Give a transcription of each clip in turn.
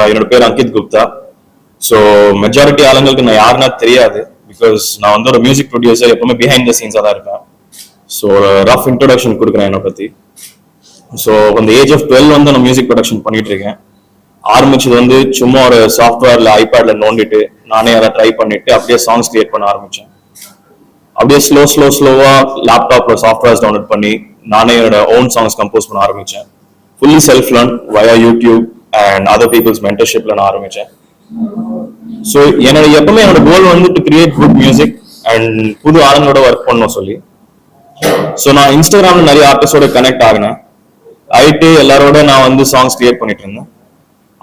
என்னோட பேர் Ankit Gupta. So majority ஆளுங்களுக்கு நான் யாருன்னா தெரியாது, பிகாஸ் நான் வந்து ஒரு மியூசிக் ப்ரொடியூசர், எப்பவுமே பிஹைண்ட் த சீன்ஸாக தான் இருப்பேன். ஸோ ரஃப் இன்ட்ரோடக்ஷன் கொடுக்குறேன் என்னை பற்றி. ஸோ அந்த ஏஜ் ஆஃப் 12 வந்து நான் மியூசிக் ப்ரொடக்ஷன் பண்ணிட்டு இருக்கேன். ஆரம்பிச்சது வந்து சும்மா ஒரு சாஃப்ட்வேர்ல ஐபேட்ல நோண்டிட்டு நானே அதை ட்ரை பண்ணிட்டு அப்படியே சாங்ஸ் கிரியேட் பண்ண ஆரம்பிச்சேன். அப்படியே ஸ்லோவா லேப்டாப்ல சாஃப்ட்வேர்ஸ் டவுன்லோட் பண்ணி நானே என்னோட ஓன் சாங்ஸ் கம்போஸ் பண்ண ஆரம்பிச்சேன். Fully self learn via YouTube and other peoples மென்டர்ஷிப்ல நான் ஆரம்பிச்சேன். ஸோ எப்பவுமே என்னோட கோல் வந்து to create good music and புது ஆளுங்களோட ஒர்க் பண்ணணும் சொல்லி. ஸோ நான் இன்ஸ்டாகிராம்ல நிறைய ஆர்டிஸ்டோட கனெக்ட் ஆகினேன். ஆயிட்டு எல்லாரோட நான் வந்து சாங்ஸ் கிரியேட் பண்ணிட்டு இருந்தேன்.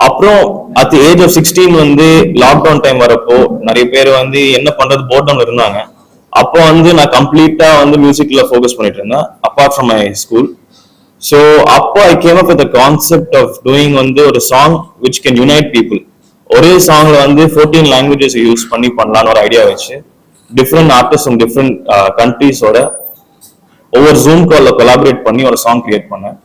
அப்புறம் அட் ஏஜ் ஆஃப் 16 வந்து லாக்டவுன் டைம் வரப்போ நிறைய பேர் வந்து என்ன பண்றது போர்டவுன்ல இருந்தாங்க. அப்போ வந்து நான் கம்ப்ளீட்டா வந்து மியூசிக்ல ஃபோக்கஸ் பண்ணிட்டு இருந்தேன் apart from my school. So அப்போ I came up with the concept of doing வந்து ஒரு song which can unite people. ஒரே சாங்ல வந்து 14 லாங்குவேஜஸ் யூஸ் பண்ணி பண்ணலான்னு ஒரு ஐடியா வச்சு டிஃப்ரெண்ட் ஆர்டிஸ்ட் டிஃப்ரெண்ட் கண்ட்ரீஸோட ஒவ்வொரு ஜூம் கால்ல கொலாபரேட் பண்ணி ஒரு சாங் கிரியேட் பண்ணேன்.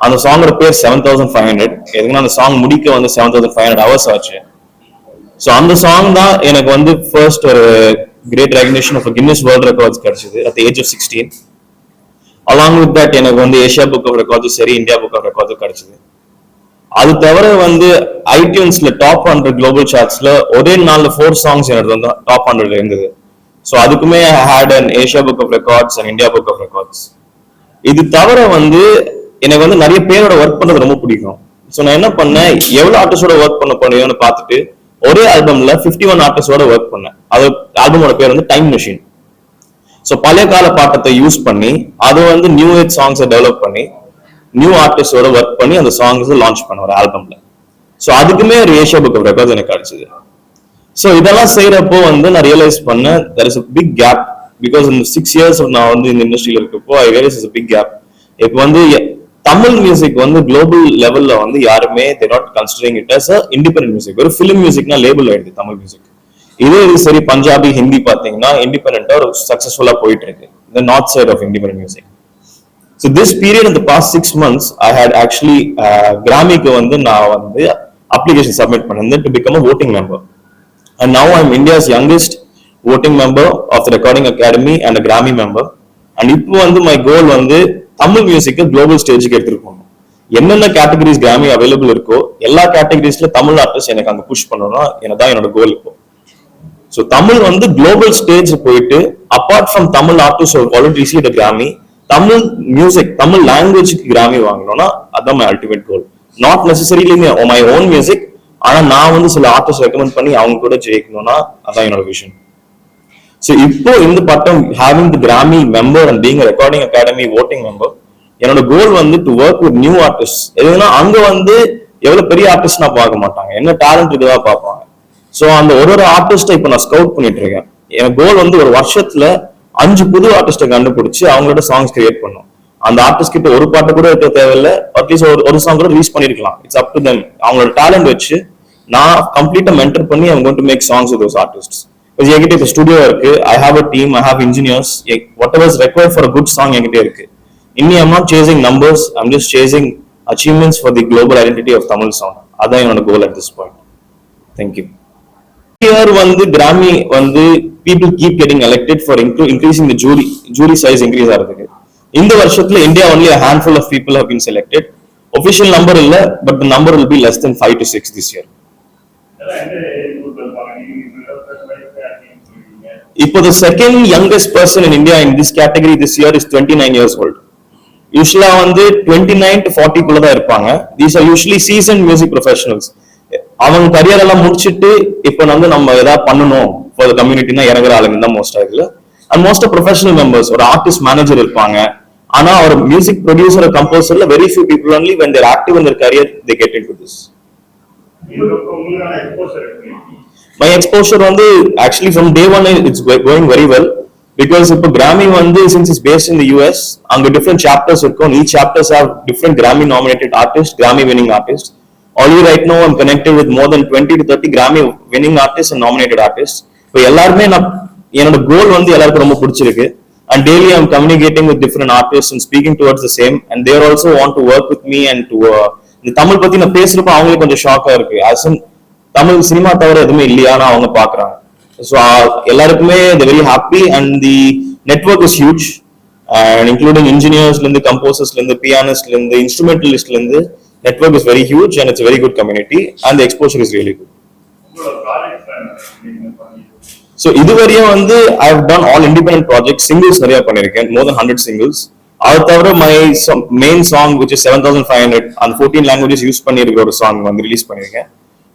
அந்த சாங்கோட பேர் 7500. எதுக்குன்னா அந்த சாங் முடிக்க வந்து 7500 ஹவர்ஸ் ஆச்சு. ஸோ அந்த சாங் தான் எனக்கு வந்து ஃபர்ஸ்ட் ஒரு great recognition of Guinness world records கிடைச்சது at age of 16. Along with that எனக்கு வந்து ஏஷியா புக் ஆஃப் ரெக்கார்ட்ஸும் சரி, இந்தியா புக் ஆஃப் ரெக்கார்ட்ஸும் கிடைச்சது. அது தவிர வந்து ஐடியூன்ஸ்ல டாப் 100 குளோபல் சார்ட்ஸ்ல ஒரே நாள்ல 4 சாங்ஸ் எனக்கு வந்து டாப் 100 இருந்தது. ஸோ அதுக்குமே I had an Asia book of records and India book of records. இது தவிர வந்து எனக்கு வந்து நிறைய பேரோட ஒர்க் பண்றது ரொம்ப பிடிக்கும். ஸோ நான் என்ன பண்ணேன், எவ்வளவு ஆர்டிஸ்டோட ஒர்க் பண்ண போனேன்னு பார்த்துட்டு ஒரே ஆல்பம்ல 51 ஆர்டிஸ்டோட ஒர்க் பண்ணேன். அது ஆல்பமோட பேர் வந்து டைம் மெஷின். ஸோ பழைய கால பாட்டத்தை யூஸ் பண்ணி அது வந்து நியூ ஏஜ் சாங்ஸை டெவலப் பண்ணி நியூ ஆர்டிஸ்டோட ஒர்க் பண்ணி அந்த சாங்ஸ் லான்ச் பண்ண ஒரு ஆல்பம்ல. ஸோ அதுக்குமே ஒரு ஏஷியா புக் ஆஃப் ரெக்கார்ட்ஸ் எனக்கு கிடைச்சது. ஸோ இதெல்லாம் செய்யறப்போ வந்து நான் ரியலைஸ் பண்ணேன் there is a big gap because in 6 years நான் வந்து இந்த இண்டஸ்ட்ரியில இருக்கப்போ I realize is a big gap. இப்போ வந்து தமிழ் மியூசிக் வந்து குளோபல் லெவல்ல வந்து யாருமே they not considering it as a independent music. ஒரு ஃபிலிம் மியூசிக்னா லேபிள் ஆயிடுது தமிழ் மியூசிக். இதே இது சரி பஞ்சாபி ஹிந்தி பாத்தீங்கன்னா இண்டிபெண்டா ஒரு சக்சஸ்ஃபுல்லா போயிட்டு இருக்கு the north side of independent music. So this period in the past 6 months I had actually Grammyக்கு வந்து நான் வந்து அப்ளிகேஷன் சப்மிட் பண்ணேன் to become a voting member. And now I'm India's youngest voting member of the Recording Academy and a Grammy member. And இப்போ வந்து my goal வந்து தமிழ் மியூசிக்கு global ஸ்டேஜுக்கு எடுத்துட்டு போகணும். என்னென்ன கேட்டகரிஸ் கிராமி அவைலபிள் இருக்கோ எல்லா கேட்டகரிஸ்ல தமிழ் ஆர்டிஸ்ட் எனக்கு அங்க புஷ் பண்ணணும்னா என்னதான் என்னோட கோல் இப்போ. ஸோ தமிழ் வந்து குளோபல் ஸ்டேஜ் போயிட்டு apart from Tamil artist already received Grammy, Tamil music Tamil லாங்குவேஜ்க்கு கிராமி வாங்கணும்னா அதான் my ultimate goal. Not necessarily my own music, ஆனா நான் வந்து சில ஆர்டிஸ்ட் ரெக்கமெண்ட் பண்ணி அவங்க கூட ஜெயிக்கணும்னா அதான் என்னோட விஷன். ஸோ இப்போ இந்த பட்டம் having the Grammy member and being recording academy voting member, என்னோட கோல் வந்து to work with new artist. எதுனா அங்க வந்து எவ்வளவு பெரிய ஆர்டிஸ்ட் நான் பார்க்க மாட்டாங்க, என்ன டேலண்ட் இதுவா பார்ப்பாங்க. ஸோ அந்த ஒரு ஆர்டிஸ்டை இப்போ நான் ஸ்கவுட் பண்ணிட்டு இருக்கேன். என் கோல் வந்து ஒரு வருஷத்துல 5 புது ஆர்டிஸ்டை கண்டுபிடிச்சு அவங்களோட சாங்ஸ் கிரியேட் பண்ணும். அந்த ஆர்டிஸ்ட் கிட்ட ஒரு பாட்டு கூட இருக்க தேவையில்லை, அட்லீஸ்ட் ஒரு சாங் கூட ரிலீஸ் பண்ணிருக்கலாம். It's up to them. அவங்களோட டேலண்ட் வச்சு நான் கம்ப்ளீட்டா மென்டர் பண்ணி I'm going to make songs with those artists. என்கிட்ட இப்போ ஸ்டுடியோ இருக்கு, I have a team, I have engineers, what ever is required for a good song என்கிட்ட இருக்கு. இன்னி I'm not chasing numbers, I'm just chasing achievements for the global identity of Tamil song. அதான் என்னோட கோல் at this point. Thank you. Here வந்து கிராமி வந்து people keep getting elected for increasing the jury size increase ஆகிறதுக்கு. இந்த வருஷத்துல India only a handful of people have been selected. Official number இல்ல, but the number will be less than 5 to 6 this year. இப்போ the second youngest person in India in this category this year is 29 years old. யூஸ்வலா வந்து 29 to 40 குள்ள தான் இருப்பாங்க. These are usually seasoned music professionals. அவங்க career எல்லாம் முடிச்சிட்டு இப்போ வந்து நம்ம ஏதாவது பண்ணணும் ஃபார் த கம்யூனிட்டினா இறங்குற ஆளுங்க தான் மோஸ்ட் ஆகுது. அண்ட் மோஸ்ட் ப்ரொஃபஷனல் மெம்பர்ஸ், ஒரு ஆர்டிஸ்ட் மேனேஜர் இருப்பாங்க. ஆனா ஒரு மியூசிக் ப்ரொடியூசர் கம்போசர்ல very few people only when they're active in their career they get into this. My exposure வந்து actually from day one it's going very well because இப்போ Grammy வந்து since it's based in the US அங்க different chapters இருக்கும். Each chapters have different Grammy nominated artists, Grammy winning artists. Already right now I'm connected with more than 20 to 30 Grammy winning artists and nominated artists. இப்போ எல்லாருமே என்னோட goal வந்து எல்லாருக்கும் ரொம்ப பிடிச்சிருக்கு. And daily I'm communicating with different artists and speaking towards the same, and they also want to work with me and to இந்த தமிழ் பத்தி நான் பேசுறப்ப அவங்களுக்கு கொஞ்சம் ஷாக்கா இருக்கு. தமிழ் சினிமா தவிர எதுவுமே இல்லையான்னு அவங்க பாக்குறாங்க. ஸோ எல்லாருக்குமே very happy and the network is huge and including இன்ஜினியர்ஸ்ல இருந்து கம்போசர்ஸ்ல இருந்து பியானிஸ்ட்ல இருந்து இன்ஸ்ட்ருமெண்டலிஸ்ட்ல இருந்து network is very huge and it's very good community and exposure is really good. So இதுவரையும் வந்து I have done all independent project, singles நிறைய பண்ணிருக்கேன், மோர் தென் 100 சிங்கிள்ஸ். அது தவிர my main song which is 7500 அந்த 14 லாங்குவேஜஸ் யூஸ் பண்ணிருக்கிற ஒரு song வந்து release பண்ணிருக்கேன்.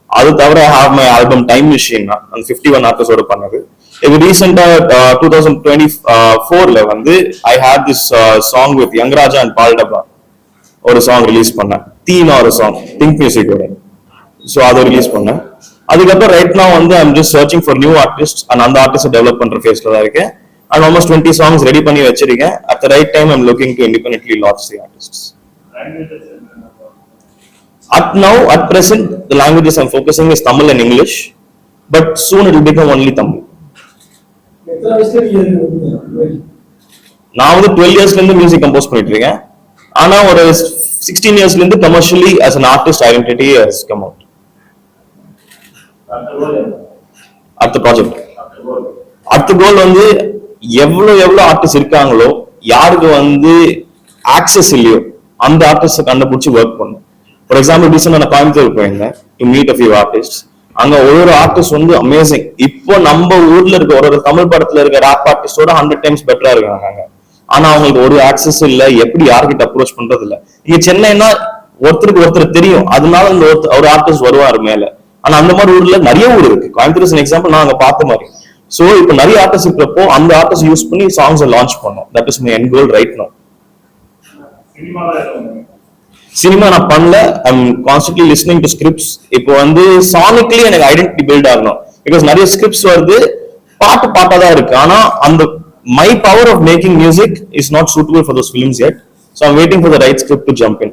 அது தவிர I have my album time machine அந்த 51 ஆர்டிஸ்டோட பண்ணது. இது ரீசெண்டா 2024ல வந்து I had this song with யங்ராஜா அண்ட் பால் டப்பா ஒரு சாங் ரிலீஸ் பண்ணேன், தீனா ஒரு சாங் திங்க் மியூசிக்கோட. ஸோ அதை ரிலீஸ் பண்ணேன். அதுக்கப்புறம் ரைட் நான் வந்து I'm just searching for new artist and அந்த ஆர்டிஸ்ட் டெவலப் பண்ற ஃபேஸ்ல தான் இருக்கேன். அண்ட் ஆல்மோஸ்ட் 20 சாங்ஸ் ரெடி பண்ணி வச்சிருக்கேன். At the right time I'm looking to independently launch the artists. At present, the languages I'm focusing is Tamil and English, but soon it will become only Tamil. நான் வந்து 12 இயர்ஸ்ல இருந்து music compose பண்ணிட்டு இருக்கேன். ஆனா ஒரு 16 இயர்ஸ்ல இருந்து commercially as an artist identity has come out. அடுத்த ப்ராஜெக்ட் அடுத்த கோல் வந்து எவ்வளவு ஆர்டிஸ்ட் இருக்காங்களோ, யாருக்கு வந்து ஆக்சஸ் இல்லையோ அந்த ஆர்டிஸ்ட கண்டுபிடிச்சு ஒர்க் பண்ணும். ஃபார் எக்ஸாம்பிள் ரீசெண்டா நான் கோயம்புத்தூர் போயிருந்தேன் to meet a few artist. அங்க ஒரு ஆர்டிஸ்ட் வந்து அமேசிங். இப்போ நம்ம ஊர்ல இருக்க ஒரு தமிழ் படத்துல இருக்க ராப் ஆர்டிஸ்டோட 100 டைம்ஸ் பெட்டரா இருக்காங்க. ஆனா அவங்களுக்கு ஒரு ஆக்சஸ் இல்ல, எப்படி யார்கிட்ட அப்ரோச் பண்றது இல்ல. இங்க சென்னைன்னா ஒருத்தருக்கு ஒருத்தர் தெரியும், அதனால இந்த ஒரு ஆர்டிஸ்ட் வருவாரு மேல. ஆனா அந்த மாதிரி ஊர்ல நிறைய ஊர் இருக்கு. கோயம்புத்தூர் எக்ஸாம்பிள் நான் அங்க பார்த்த மாதிரி. சோ இப்போ நிறைய ஆர்டிஸ்ட் இருக்கிறப்போ அந்த ஆர்டிஸ்ட் யூஸ் பண்ணி சாங்ஸ் லான்ச் பண்ணோம். That is my end goal right now. Cinema நான் பண்ணல. I'm constantly listening to scripts. இப்போ வந்து சானிக்லி எனக்கு ஐடென்டிட்டி பில்ட் ஆகணும். பிகாஸ் நிறைய ஸ்கிரிப்ட்ஸ் வருது, பாட்டா தான் இருக்கு. ஆனா அந்த my power of making music is not suitable for those films yet. So I'm waiting for the right script to jump in.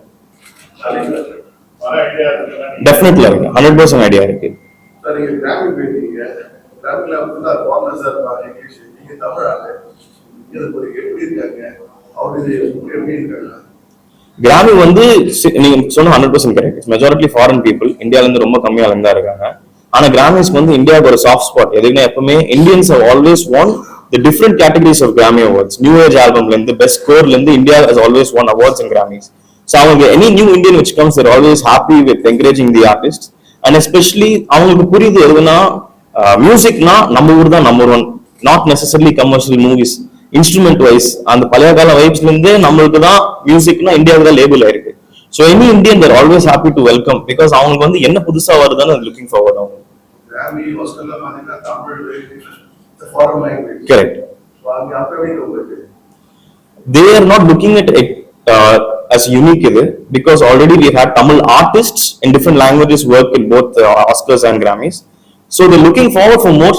Definitely இருக்கு, 100% ஐடியா இருக்கு. சார் நீங்க கிராமி போயிட்டீங்க, கிராமில வந்து ஃபார்மர்ஸ் இருப்பாங்க, இங்கிலீஷ் நீங்க தமிழ் ஆளு, இது எப்படி இருக்காங்க, அவரு எப்படி இருக்காங்க? கிராமி வந்து நீங்க சொன்ன 100% கரெக்ட். மெஜாரிட்டி ஃபாரின் பீப்புள், இந்தியால இருந்து ரொம்ப கம்மியா இருந்தா இருக்காங்க. ஆனா கிராமிஸ்க்கு வந்து இந்தியாவுக்கு ஒரு சாஃப்ட் ஸ்பாட். எதுக்குன்னா எப்பவுமே Indians have always won the different categories of Grammy awards. New age albumல இருந்து பெஸ்ட் ஸ்கோர்ல இருந்து India has always won awards in Grammys. So அவங்க any new Indian which comes, they're always happy with encouraging the artists. And especially அவங்களுக்கு புரியுது எதுனா மியூசிக்னா நம்ம ஊர் தான் number one, not necessarily commercial movies. Instrument wise அந்த பழைய கால வைப்ஸ்ல இருந்து நம்மளுக்கு தான் மியூசிக்னா இந்தியாவுக்கு தான் லேபிள் ஆயிருக்கு. So any Indian there always happy to welcome. Because அவங்களுக்கு வந்து என்ன புதுசா வருதுன்னு லுக்கிங் ஃபார்வர்ட். அவங்க correct. They are not looking at it as unique because already we had Tamil artists in different languages work in both Oscars and Grammys. So they're looking forward for more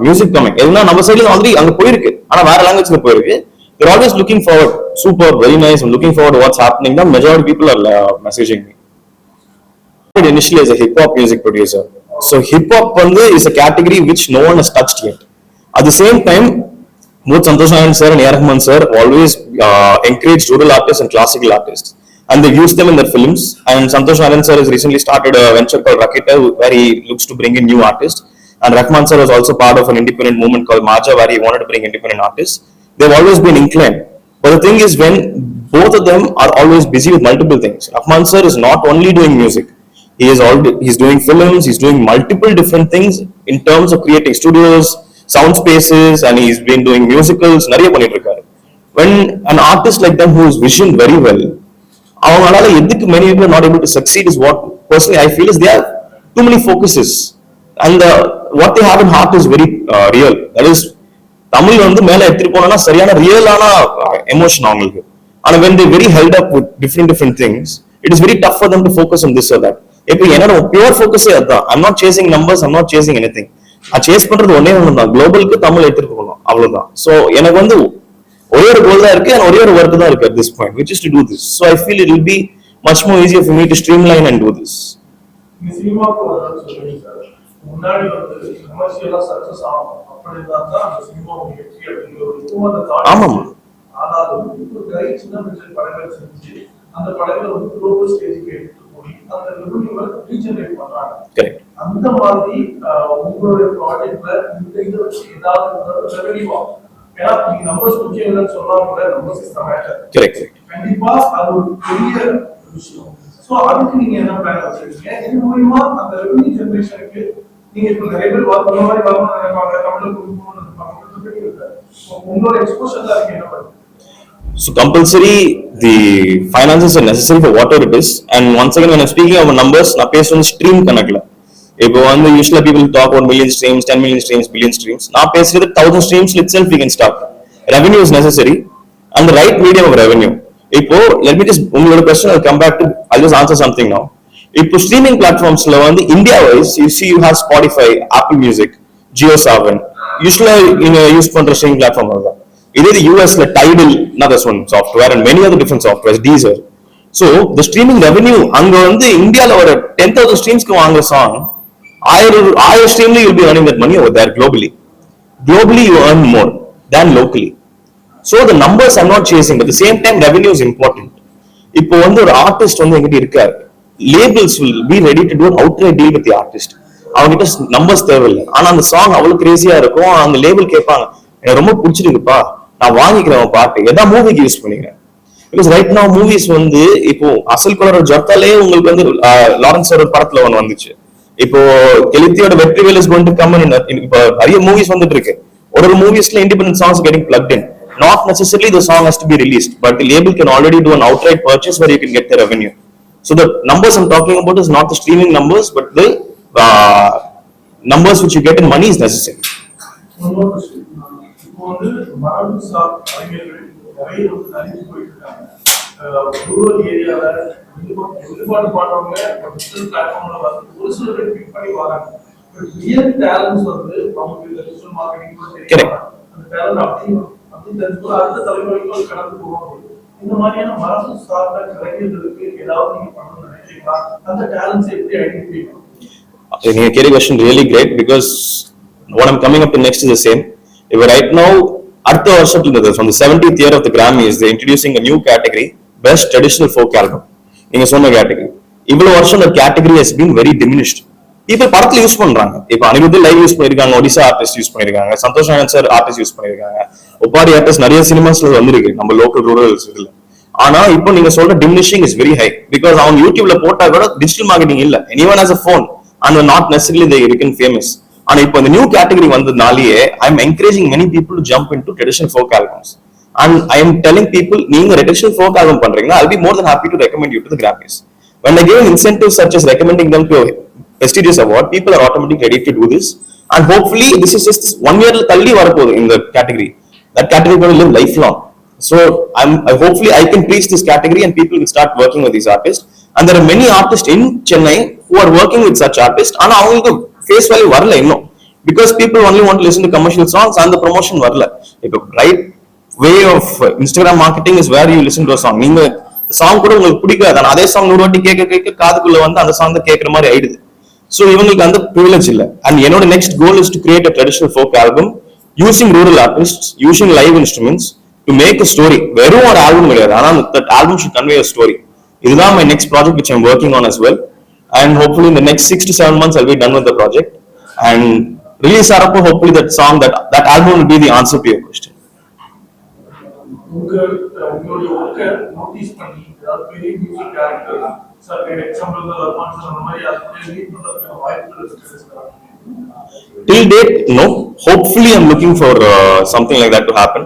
music coming. Edna நம்ம சைடுல already அங்க போயிருக்கு, ஆனா வேற லாங்குவேஜ்ல போயிருக்கு. They're always looking forward. Super, very nice. I'm looking forward to what's happening. The majority people are messaging me. Initially as a hip hop music producer. So hip hop is a category which no one has touched yet. At the same time, both Santosh Nayan sir and A. Rahman sir always encourage rural artists and classical artists, and they use them in their films. And Santosh Nayan sir has recently started a venture called Raketa, where he looks to bring in new artists. And Rahman sir was also part of an independent movement called Maja, where he wanted to bring independent artists. They've always been inclined. But the thing is, when both of them are always busy with multiple things. Rahman sir is not only doing music. He's doing films, he's doing multiple different things in terms of creating studios, sound spaces, and he's been doing musicals. Nariya pannittu irukkaru. When an artist like them who is visioned very well, avangalaala edhukku many people are not able to succeed is what personally I feel is they have too many focuses, and what they have in heart is very real. That is, Tamil வந்து மேல எடுத்துட்டு போனா சரியான ரியலான emotion அவங்களுக்கு. ஆனா when they very held up with different things, it is very tough for them to focus on this or that. இப்போ என்னோட pure ஃபோக்கஸே அதுதான். I'm not chasing numbers, I'm not chasing anything. நான் சேஸ் பண்றது ஒன்னே ஒன்று தான், குளோபலுக்கு தமிழ் எடுத்துட்டு போகணும், அவ்வளவுதான். ஸோ எனக்கு வந்து ஒரே ஒரு கோல் தான் இருக்கு, ஒரே ஒரு ஒர்க் தான் இருக்கு at this point, which is to do this. So I feel it will be much more easier for me to streamline and do this. முன்னாடி வந்து கமர்ஷியலா சக்சஸ் ஆகும் அப்படின்னா தான் அந்த சினிமா வெற்றி அப்படிங்கிற ஆமாம். ஆனால் இப்போ சின்ன படங்கள் செஞ்சு அந்த படங்களை வந்து குளோபல் ஸ்டேஜுக்கு எடுத்து போய் அந்த ரெவென்யூவை ரீஜெனரேட் பண்றாங்க. கரெக்ட். அந்த மாதிரி உங்களுடைய ப்ராஜெக்ட்ல இந்த இதை வச்சு ஏதாவது ரெவென்யூ ஆகும். ஏன்னா நீங்க நம்பர்ஸ் முக்கியம் சொன்னா கூட numbers is the matter. Correct. கண்டிப்பா அது ஒரு பெரிய விஷயம். சோ அதுக்கு நீங்க என்ன பிளான் வச்சிருக்கீங்க? இது மூலமா அந்த ரெவென்யூ ஜெனரேஷனுக்கு நீங்க இப்ப நிறைய பேர் இந்த மாதிரி வரணும்னு நினைப்பாங்க, தமிழ்ல கொடுக்கணும்னு நினைப்பாங்க. உங்களோட எக்ஸ்போஷர் தான் என்ன பண்ணுங்க? So compulsory, the finances are necessary for whatever it is. And once again, when I'm speaking about numbers, நான் பேசுறது stream கணக்குல. இப்போ வந்து usually people talk about million streams, 10 million streams, billion streams. நான் பேசுறது 1000 streams itself we can start. Revenue is necessary and the right medium of revenue. இப்போ let me just உங்களோட question I'll come back to. I'll just answer something now. இப்போ streaming platformsல வந்து India wise, you see you have Spotify, Apple Music, JioSaavn. Usually நீங்க use பண்ற streaming platform தான். இதே யூஎஸ்ல tidal another one software and many other different softwares, Deezer. So the streaming revenue அங்க வந்து இந்தியால ஒரு 10,000 streamsக்கு வாங்குற song 1000 streamly you'll be earning that money over there globally. Globally you earn more than locally. So the numbers are not chasing, but at the same time revenue is important. இப்போ வந்து ஒரு artist வந்து எங்கிட்ட இருக்காரு, labels will be ready to do an outright deal with the artist. அவங்க கிட்ட numbers தேவையில்லை, ஆனா அந்த சாங் அவ்வளவு கிரேசியா இருக்கும். அந்த லேபிள் கேட்பாங்க, எனக்கு ரொம்ப பிடிச்சிருக்குப்பா, நான் வாங்கிக்கிறேன் பாட்டு, ஏதாவது மூவிக்கு யூஸ் பண்ணிக்கிறேன். பிகாஸ் ரைட் நவ மூவிஸ் வந்து இப்போ அசல் கலர் ஜொர்த்தாலே உங்களுக்கு வந்து லாரன்ஸ் ஒரு படத்துல ஒன்று வந்துச்சு. இப்போ கெலித்தியோட Vetri Vel is going to come in. இப்போ நிறைய மூவிஸ் வந்துட்டு இருக்கு. ஒரு மூவிஸ்ல independent songs getting plugged in. Not necessarily the song has to be released, but the label can already do an outright purchase where you can get the revenue. So the numbers I'm talking about is not the streaming numbers, but the numbers which you get in money is necessary. இப்போ வந்து மரபுசார் அறிஞர்கள் நிறைய வந்து அழிஞ்சு போயிட்டு இருக்காங்க. Rural ஏரியால வெளிப்பாடு பாடுறவங்க டிஜிட்டல் பிளாட்ஃபார்ம்ல வந்து ஒரு சில பேர் பிக் பண்ணி வராங்க. பட் ரியல் டேலண்ட்ஸ் வந்து அவங்களுக்கு இந்த டிஜிட்டல் மார்க்கெட்டிங் கூட தெரியும். அந்த டேலண்ட் அப்படி தெரிஞ்சு அடுத்த தலைமுறைக்கு அது கடந்து போவாங்க. இந்த மாதிரியான மரபு சார்ந்த கலைஞர்களுக்கு ஏதாவது நீங்க பண்ணணும்னு நினைக்கிறீங்களா? அந்த டேலண்ட்ஸ் எப்படி ஐடென்டிஃபை பண்ணணும்? நீங்க கேட்ட question really great because what I'm coming up to next is the same. If right now அடுத்த வருஷத்துல from the 70th year of the Grammys they're introducing a new category, best traditional folk album. நீங்க சொன்ன category இவ்வளவு வருஷம் the category has been very diminished. people படத்துல use பண்றாங்க. இப்போ Anirudh live use பண்ணிருக்காங்க, ஒடிசா ஆர்டிஸ்ட் யூஸ் பண்ணிருக்காங்க, Santhosh Narayan sir artist use பண்ணிருக்காங்க, ஒப்பாரி ஆர்டிஸ்ட் நிறைய சினிமாஸ்ல வந்திருக்கு நம்ம லோக்கல் ரூரல் இதுல. ஆனா இப்போ நீங்க சொல்ற diminishing is very high because அவங்க யூடியூப்ல போட்டா கூட டிஜிட்டல் மார்க்கெட்டிங் இல்ல. anyone has a phone and not necessarily they become famous. ஆனா இப்போ இந்த நியூ கேட்டகரி வந்ததுனாலேயே I am encouraging many people to jump into traditional folk albums. And I am telling people, நீங்க ட்ரெடிஷனல் ஃபோக் ஆல்பம் பண்றீங்கன்னா I'll be more than happy to recommend you to the Grammys. When I give incentives such as recommending them to a prestigious award, people are automatically ready to do this. And hopefully this is just 1 year தள்ளி வரப்போகுது இந்த category. That category is going to live lifelong. So hopefully I can preach this category and people will start working with these artists. And there are many artists in Chennai who are working with such artists. ஆனா அவங்களுக்கு face value வரல இன்னும், because people only want to listen to commercial songs. அந்த promotion வரல. இப்போ right way of Instagram marketing is where you listen to song. நீங்க song கூட உங்களுக்கு பிடிக்காது, ஆனா அதே சாங் 100 வாட்டி கேட்க கேட்க காதுக்குள்ள வந்து அந்த சாங் தான் கேட்கற மாதிரி ஆயிடுது. ஸோ இவங்களுக்கு அந்த ப்ரிவிலேஜ் இல்லை. அண்ட் என்னோட next goal is to create a traditional folk album using rural artist, using live instruments to make a story. வெறும் ஒரு ஆல்பம் கிடையாது, ஆனா that album should convey a story. இதுதான் my next project which I'm working on as well, and hopefully in the next 6 to 7 months I'll be done with the project and release arappo hopefully that song, that album will be the answer to your question. உங்களுடைய ஒர்க்க notice பண்ணி ஏதாவது பெரிய music director sir example Varman sir அந்த மாதிரி அதை meet பண்றதுக்கான வாய்ப்புகள் இருக்கு? Till date no, hopefully I'm looking for something like that to happen.